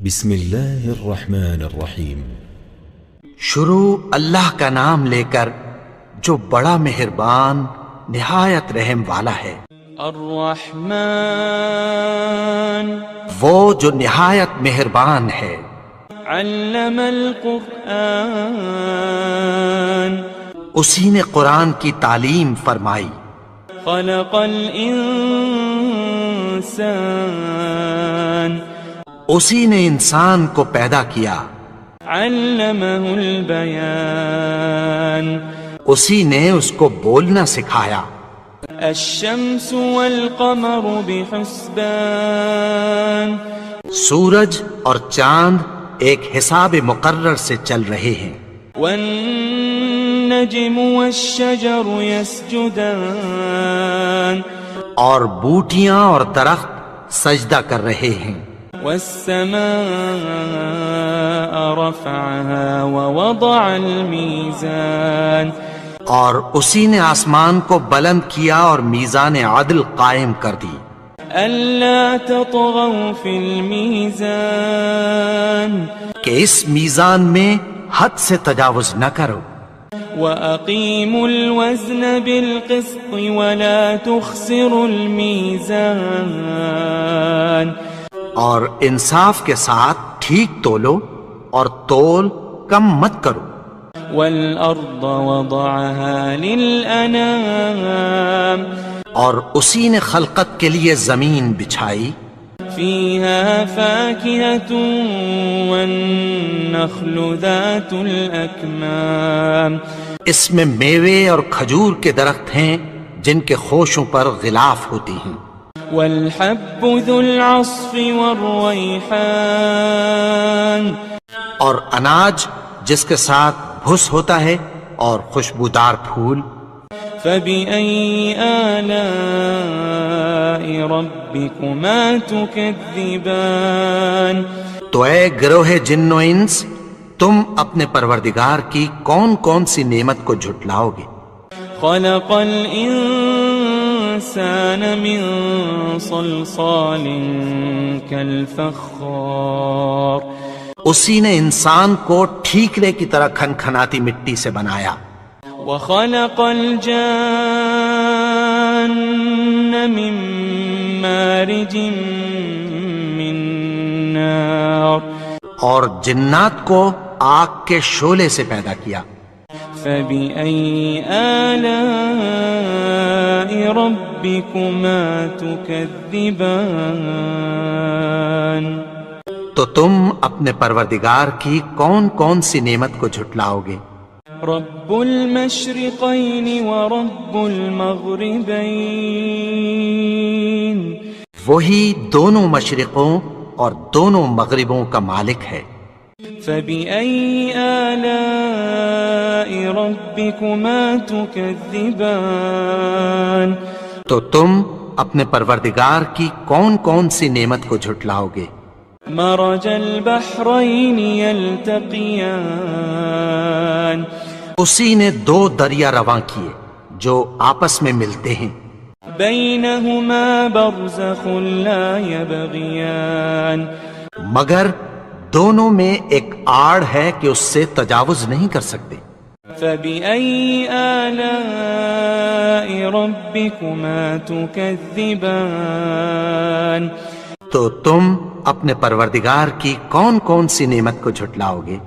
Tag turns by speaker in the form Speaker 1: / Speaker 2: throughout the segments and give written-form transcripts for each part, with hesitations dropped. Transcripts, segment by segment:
Speaker 1: بسم اللہ الرحمن الرحیم۔
Speaker 2: شروع اللہ کا نام لے کر جو بڑا مہربان نہایت رحم والا ہے۔
Speaker 3: الرحمن
Speaker 2: وہ جو نہایت مہربان ہے۔
Speaker 3: علم القرآن
Speaker 2: اسی نے قرآن کی تعلیم فرمائی۔
Speaker 3: خلق الانسان
Speaker 2: اسی نے انسان کو پیدا کیا۔
Speaker 3: علمہ البیان
Speaker 2: اسی نے اس کو بولنا سکھایا۔
Speaker 3: الشمس والقمر بحسبان
Speaker 2: سورج اور چاند ایک حساب مقرر سے چل رہے ہیں۔
Speaker 3: والنجم والشجر يسجدان
Speaker 2: اور بوٹیاں اور درخت سجدہ کر رہے ہیں۔
Speaker 3: والسماء رفعها ووضع الميزان
Speaker 2: اور اسی نے آسمان کو بلند کیا اور میزان عدل قائم کر دی۔
Speaker 3: ألا تطغوا في الميزان
Speaker 2: کہ اس میزان میں حد سے تجاوز نہ کرو۔
Speaker 3: وأقيموا الوزن بالقسط ولا تخسروا الميزان
Speaker 2: اور انصاف کے ساتھ ٹھیک تولو اور تول کم مت کرو۔
Speaker 3: والأرض وضعها للأنام
Speaker 2: اور اسی نے خلقت کے لیے زمین بچھائی۔
Speaker 3: فيها فاكهة والنخل ذات الأكمام
Speaker 2: اس میں میوے اور کھجور کے درخت ہیں جن کے خوشوں پر غلاف ہوتی ہیں۔
Speaker 3: والحب ذو العصف والريحان
Speaker 2: اور اناج جس کے ساتھ بھس ہوتا ہے اور خوشبودار پھول۔
Speaker 3: فبأي آلاء ربكما تكذبان
Speaker 2: تو اے گروہ جن و انس، تم اپنے پروردگار کی کون کون سی نعمت کو جھٹلاؤ گے؟
Speaker 3: خلق الإنسان من صلصال كالفخار
Speaker 2: اسی نے انسان کو ٹھیکرے کی طرح کھنکھناتی مٹی سے بنایا۔
Speaker 3: وخلق الجان من مارج من نار
Speaker 2: اور جنات کو آگ کے شعلے سے پیدا کیا۔
Speaker 3: فبأي آلاء ربكما تكذبان
Speaker 2: تو تم اپنے پروردگار کی کون کون سی نعمت کو جھٹلاؤ گے؟
Speaker 3: رب المشرقين ورب المغربين
Speaker 2: وہی دونوں مشرقوں اور دونوں مغربوں کا مالک ہے۔
Speaker 3: فبأي آلاء ربكما تكذبان
Speaker 2: تو تم اپنے پروردگار کی کون کون سی نعمت کو جھٹلاؤ گے؟
Speaker 3: مرج البحرين يلتقيان
Speaker 2: اسی نے دو دریا رواں کیے جو آپس میں ملتے ہیں۔
Speaker 3: بينهما برزخ لا يبغيان
Speaker 2: مگر دونوں میں ایک آڑ ہے کہ اس سے تجاوز نہیں کر سکتے۔
Speaker 3: فبأي آلاء ربكما تكذبان
Speaker 2: تو تم اپنے پروردگار کی کون کون سی نعمت کو جھٹلاؤ گے؟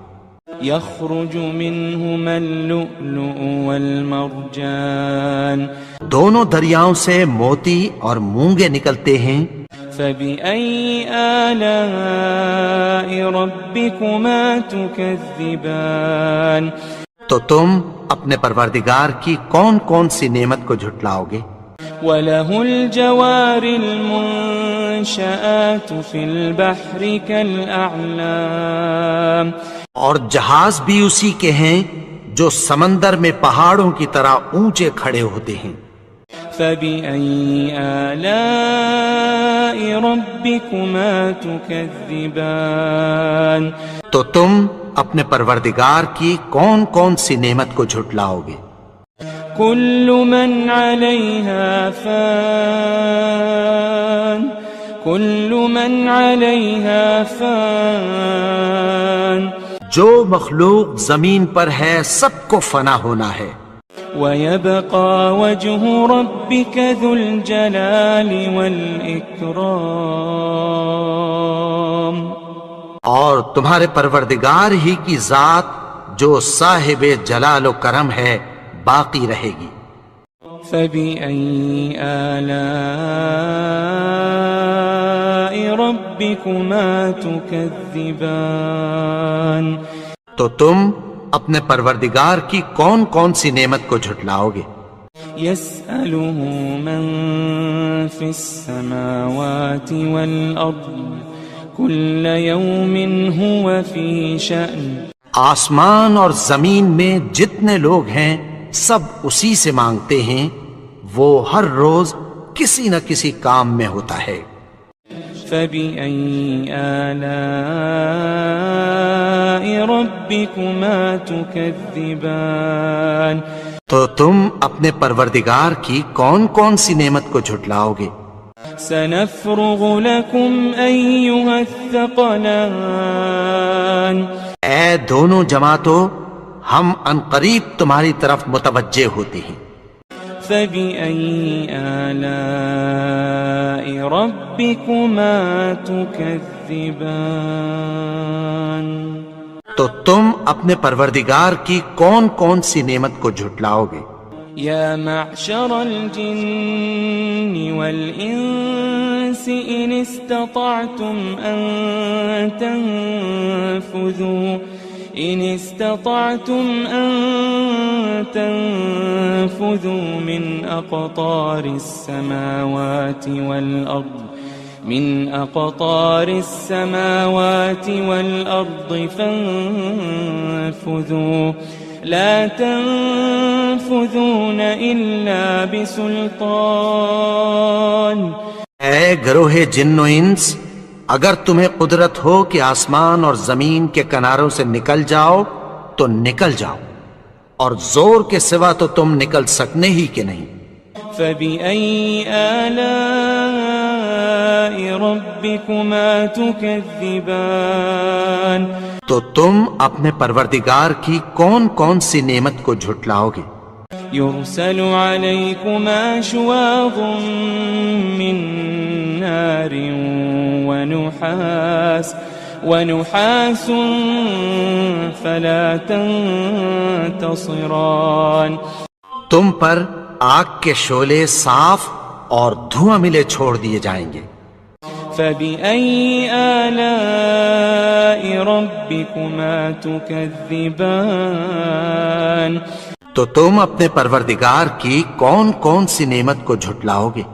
Speaker 3: يخرج منهما اللؤلؤ والمرجان
Speaker 2: دونوں دریاؤں سے موتی اور مونگے نکلتے ہیں۔
Speaker 3: فبأي آلاء ربكما تكذبان
Speaker 2: تو تم اپنے پروردگار کی کون کون سی نعمت کو جھٹلاؤ گے؟
Speaker 3: وله الجوار المنشآت في البحر كالأعلام
Speaker 2: اور جہاز بھی اسی کے ہیں جو سمندر میں پہاڑوں کی طرح اونچے کھڑے ہوتے ہیں۔
Speaker 3: فبأي آلاء ربكما تكذبان
Speaker 2: تو تم اپنے پروردگار کی کون کون سی نعمت کو جھٹلاؤ گے؟
Speaker 3: كل من عليها فان كل من عليها فان
Speaker 2: جو مخلوق زمین پر ہے سب کو فنا ہونا ہے،
Speaker 3: ويبقى وجه ربك ذو الجلال والإكرام
Speaker 2: اور تمہارے پروردگار ہی کی ذات جو صاحب جلال و کرم ہے باقی رہے گی۔
Speaker 3: فبأي آلاء ربكما تكذبان
Speaker 2: تو تم اپنے پروردگار کی کون کون سی نعمت کو جھٹلاؤ گے؟
Speaker 3: يسأله من في السماوات والأرض كل يوم هو في شأن
Speaker 2: آسمان اور زمین میں جتنے لوگ ہیں سب اسی سے مانگتے ہیں، وہ ہر روز کسی نہ کسی کام میں ہوتا ہے۔
Speaker 3: فبأي آلاء ربكما تكذبان
Speaker 2: تو تم اپنے پروردگار کی کون کون سی نعمت کو جھٹلاؤ گے؟
Speaker 3: سنفرغ لكم أيها الثقلان
Speaker 2: اے دونوں جماعتوں، ہم عنقریب تمہاری طرف متوجہ ہوتے ہیں۔
Speaker 3: فبأي آلاء ربكما تكذبان
Speaker 2: تو تم اپنے پروردگار کی کون کون سی نعمت کو جھٹلاؤ گے؟
Speaker 3: يا معشر الجن والإنس إن استطعتم أن تنفذوا من أقطار السماوات والأرض فانفذوا لا تنفذون إلا بسلطان
Speaker 2: اے گروہ جن و انس، اگر تمہیں قدرت ہو کہ آسمان اور زمین کے کناروں سے نکل جاؤ تو نکل جاؤ، اور زور کے سوا تو تم نکل سکنے ہی کہ نہیں۔
Speaker 3: فبأي آلاء ربكما تكذبان
Speaker 2: تو تم اپنے پروردگار کی کون کون سی نعمت کو جھٹلاؤ گے؟
Speaker 3: يرسل عليكما شواظ من نار ونحاس فلا تنتصران
Speaker 2: تم پر آگ کے شعلے صاف اور دھواں ملے چھوڑ دیے جائیں گے۔
Speaker 3: فبأي آلاء ربكما تكذبان
Speaker 2: تو تم اپنے پروردگار کی کون کون سی نعمت کو جھٹلاؤ گے؟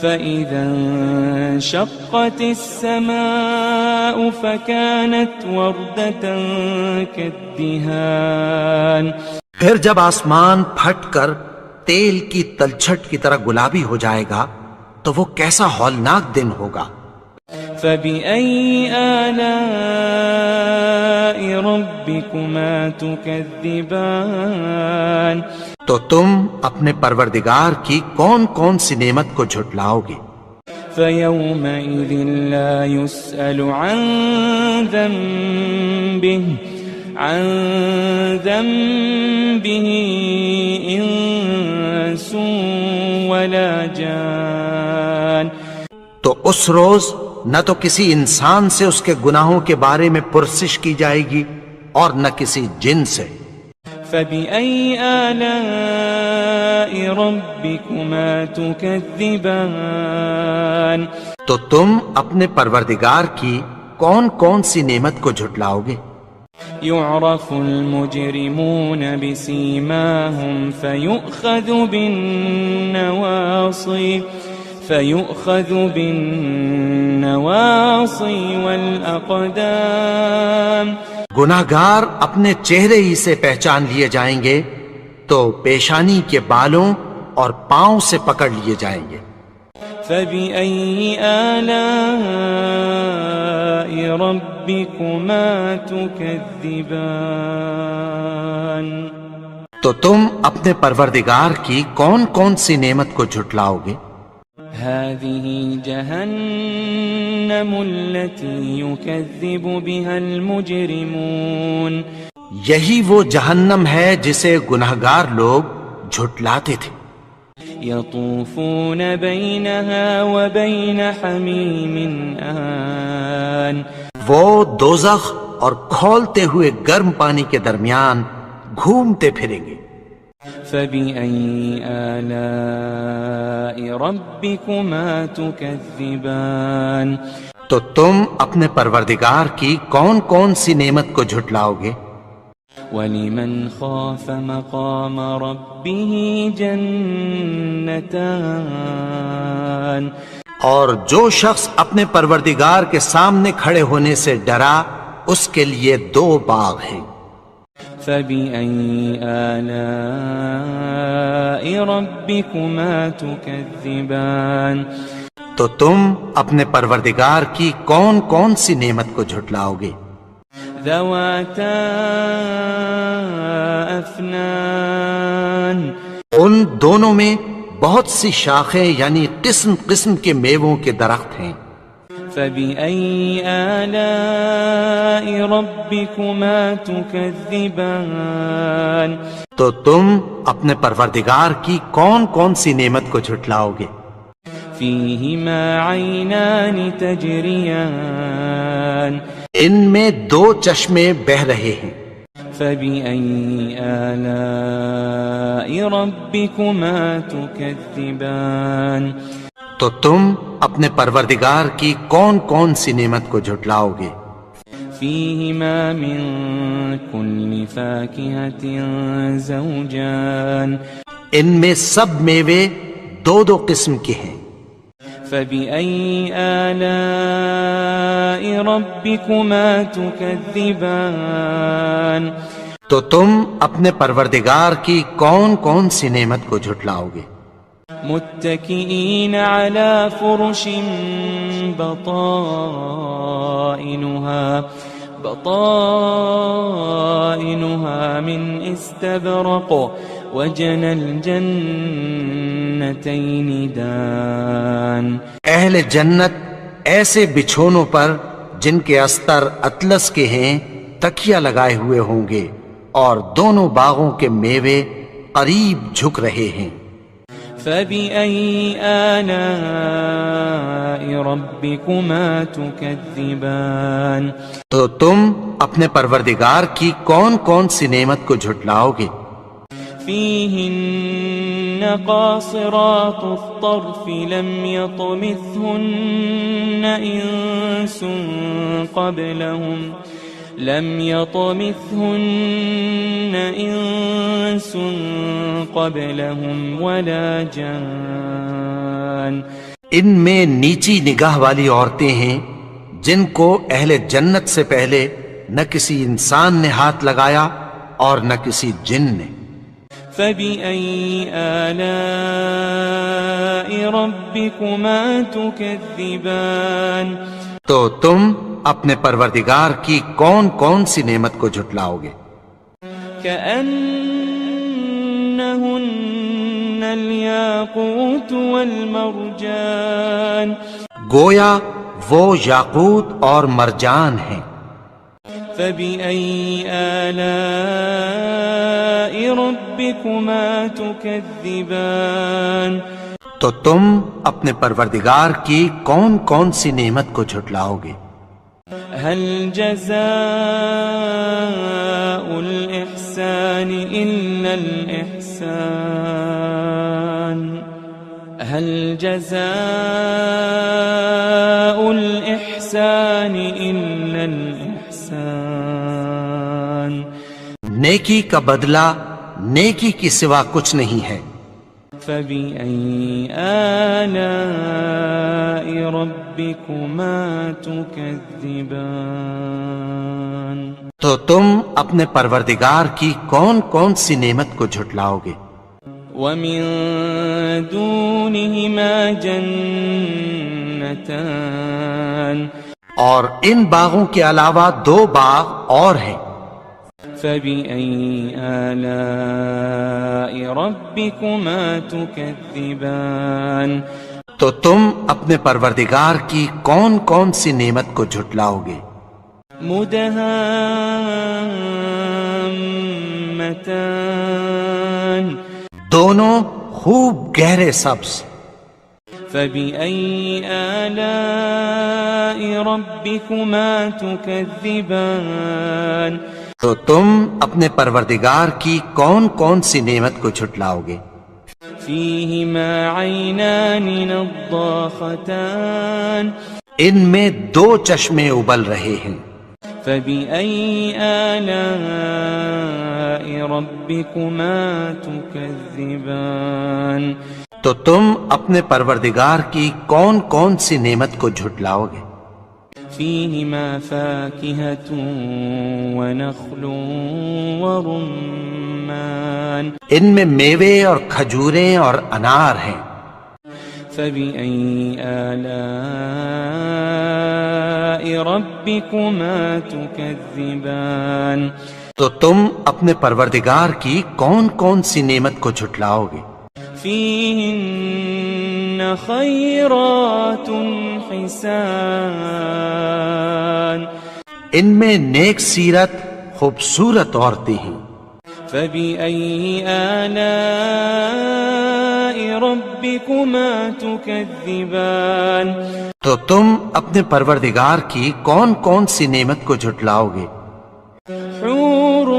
Speaker 3: فإذا انشقت السماء فكانت وردة كالدهان
Speaker 2: پھر جب آسمان پھٹ کر تیل کی تلچھٹ کی طرح گلابی ہو جائے گا تو وہ کیسا ہولناک دن ہوگا۔
Speaker 3: فبأي آلاء ربكما تكذبان
Speaker 2: تو تم اپنے پروردگار کی کون کون سی نعمت کو جھٹلاؤ گے؟
Speaker 3: فيومئذ لا يسأل عن ذنبه إنس ولا جان
Speaker 2: تو اس روز نہ تو کسی انسان سے اس کے گناہوں کے بارے میں پرسش کی جائے گی اور نہ کسی جن سے۔
Speaker 3: فبأي آلاء ربكما تكذبان
Speaker 2: تو تم اپنے پروردگار کی کون کون سی نعمت کو جھٹلاؤ گے؟
Speaker 3: يعرف المجرمون بسيماهم فيؤخذ بالنواصي والأقدام
Speaker 2: گناہگار اپنے چہرے ہی سے پہچان لیے جائیں گے تو پیشانی کے بالوں اور پاؤں سے پکڑ لیے جائیں گے۔
Speaker 3: فبأي آلاء ربكما تكذبان
Speaker 2: تو تم اپنے پروردگار کی کون کون سی نعمت کو جھٹلاؤ گے؟
Speaker 3: هذه جهنم التي يكذب بها المجرمون
Speaker 2: یہی وہ جہنم ہے جسے گنہگار لوگ جھٹلاتے تھے.
Speaker 3: يطوفون بينها وبين حميم آن
Speaker 2: وہ دوزخ اور کھولتے ہوئے گرم پانی کے درمیان گھومتے پھریں گے.
Speaker 3: فبأي آلاء ربكما تكذبان
Speaker 2: تو تم اپنے پروردگار کی کون کون سی نعمت کو جھٹلاؤ گے؟
Speaker 3: ولمن خاف مقام ربه جنتان
Speaker 2: اور جو شخص اپنے پروردگار کے سامنے کھڑے ہونے سے ڈرا اس کے لیے 2 باغ ہیں.
Speaker 3: فبأي آلاء ربكما تكذبان
Speaker 2: تو تم اپنے پروردگار کی کون کون سی نعمت کو جھٹلاؤ گے؟
Speaker 3: ذواتا افنان
Speaker 2: ان دونوں میں بہت سی شاخیں یعنی قسم قسم کے میووں کے درخت ہیں.
Speaker 3: فبأي آلاء ربكما تكذبان
Speaker 2: تو تم اپنے پروردگار کی کون کون سی نعمت کو جھٹلاؤ گے؟
Speaker 3: فيهما عينان تجريان
Speaker 2: ان میں 2 چشمے بہ رہے ہیں.
Speaker 3: فبأي آلاء ربكما تكذبان
Speaker 2: تو تم اپنے پروردگار کی کون کون سی نعمت کو جھٹلاؤ گے؟
Speaker 3: فيهما من كل فاكهة زوجان
Speaker 2: ان میں سب میوے 2 قسم کے ہیں.
Speaker 3: فبأي آلاء ربكما تكذبان
Speaker 2: تو تم اپنے پروردگار کی کون کون سی نعمت کو جھٹلاؤ گے؟
Speaker 3: متكئين على فرش بطائنها من استبرق وجنى الجنتين دان
Speaker 2: اہل جنت ایسے بچھونوں پر جن کے استر اطلس کے ہیں تکیہ لگائے ہوئے ہوں گے اور دونوں باغوں کے میوے قریب جھک رہے ہیں.
Speaker 3: فبأي آلاء ربكما تكذبان
Speaker 2: تو تم اپنے پروردگار کی کون کون سی نعمت کو جھٹلاؤ گے؟
Speaker 3: فيهن قاصرات الطرف لم يطمثهن إنس قبلهم ولا جان
Speaker 2: ان میں نیچی نگاہ والی عورتیں ہیں جن کو اہل جنت سے پہلے نہ کسی انسان نے ہاتھ لگایا اور نہ کسی جن نے.
Speaker 3: فبأي آلاء ربكما تكذبان
Speaker 2: تو تم اپنے پروردگار کی کون کون سی نعمت کو جھٹلاؤ گے؟
Speaker 3: كأنهن الياقوت والمرجان
Speaker 2: گویا وہ یاقوت اور مرجان ہیں.
Speaker 3: فبأي آلاء ربكما تكذبان
Speaker 2: تو تم اپنے پروردگار کی کون کون سی نعمت کو جھٹلاؤ گے؟
Speaker 3: هل جزاء الإحسان إلا الإحسان هل جزاء الإحسان إلا الإحسان
Speaker 2: نیکی کا بدلہ نیکی کی سوا کچھ نہیں ہے.
Speaker 3: فبأي آلاء ربكما تكذبان
Speaker 2: تو تم اپنے پروردگار کی کون کون سی نعمت کو جھٹلاؤ گے؟
Speaker 3: ومن دونهما جنتان
Speaker 2: اور ان باغوں کے علاوہ 2 باغ اور ہیں.
Speaker 3: فبأي آلاء ربكما تكذبان
Speaker 2: تو تم اپنے پروردگار کی کون کون سی نعمت کو جھٹلاؤ گے؟
Speaker 3: مدہامتان
Speaker 2: دونوں خوب گہرے سبز.
Speaker 3: فبأي آلاء ربكما تكذبان
Speaker 2: تو تم اپنے پروردگار کی کون کون سی نعمت کو جھٹلاؤ گے؟
Speaker 3: فيهما عينان نضاختان
Speaker 2: ان میں دو چشمے ابل رہے ہیں.
Speaker 3: فبأي آلاء ربكما تكذبان
Speaker 2: تو تم اپنے پروردگار کی کون کون سی نعمت کو جھٹلاؤ گے؟
Speaker 3: فيهما فاكهة ونخل ورمان
Speaker 2: ان میں میوے اور کھجوریں اور انار ہیں.
Speaker 3: فبأي آلاء ربكما تكذبان
Speaker 2: تو تم اپنے پروردگار کی کون کون سی نعمت کو جھٹلاؤ گے؟
Speaker 3: فيهن خيرات حسان
Speaker 2: ان میں نیک سیرت خوبصورت عورتیں ہیں.
Speaker 3: فبأي آلاء ربكما تكذبان
Speaker 2: تو تم اپنے پروردگار کی کون کون سی نعمت کو جھٹلاؤ گے؟
Speaker 3: حور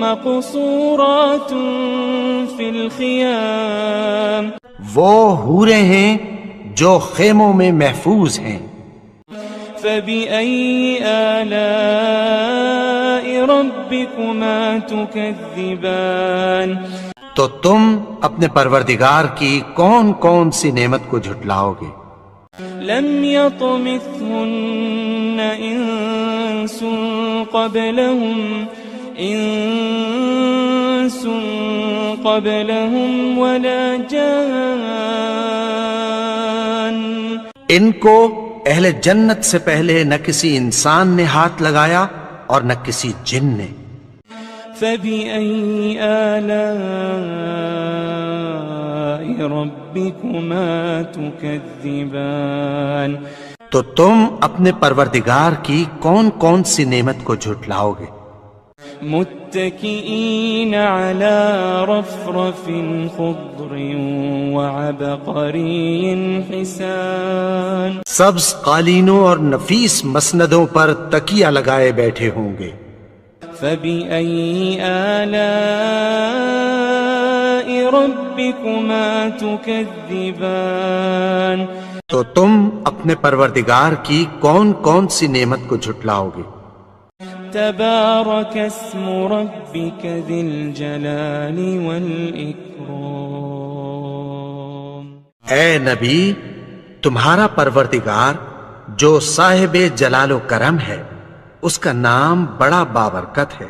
Speaker 3: مقصورات في الخيام
Speaker 2: وہ حوریں ہیں جو خیموں میں محفوظ ہیں.
Speaker 3: فبأي آلاء ربكما تكذبان
Speaker 2: تو تم اپنے پروردگار کی کون کون سی نعمت کو جھٹلاؤ گے؟
Speaker 3: لم يطمثهن إنس قبلهم ولا جان
Speaker 2: ان کو اہل جنت سے پہلے نہ کسی انسان نے ہاتھ لگایا اور نہ کسی جن نے.
Speaker 3: فبأي آلاء ربكما تكذبان
Speaker 2: تو تم اپنے پروردگار کی کون کون سی نعمت کو جھٹلاؤ گے؟
Speaker 3: متكئين على رفرف خضر وعبقري حسان
Speaker 2: سبز قالینوں اور نفیس مسندوں پر تکیہ لگائے بیٹھے ہوں گے.
Speaker 3: فبأي آلاء ربكما تكذبان
Speaker 2: تو تم اپنے پروردگار کی کون کون سی نعمت کو جھٹلاؤ گے؟
Speaker 3: تبارك اسم ربك ذي الجلال والإكرام
Speaker 2: اے نبی، تمہارا پروردگار جو صاحب جلال و کرم ہے، اس کا نام بڑا بابرکت ہے.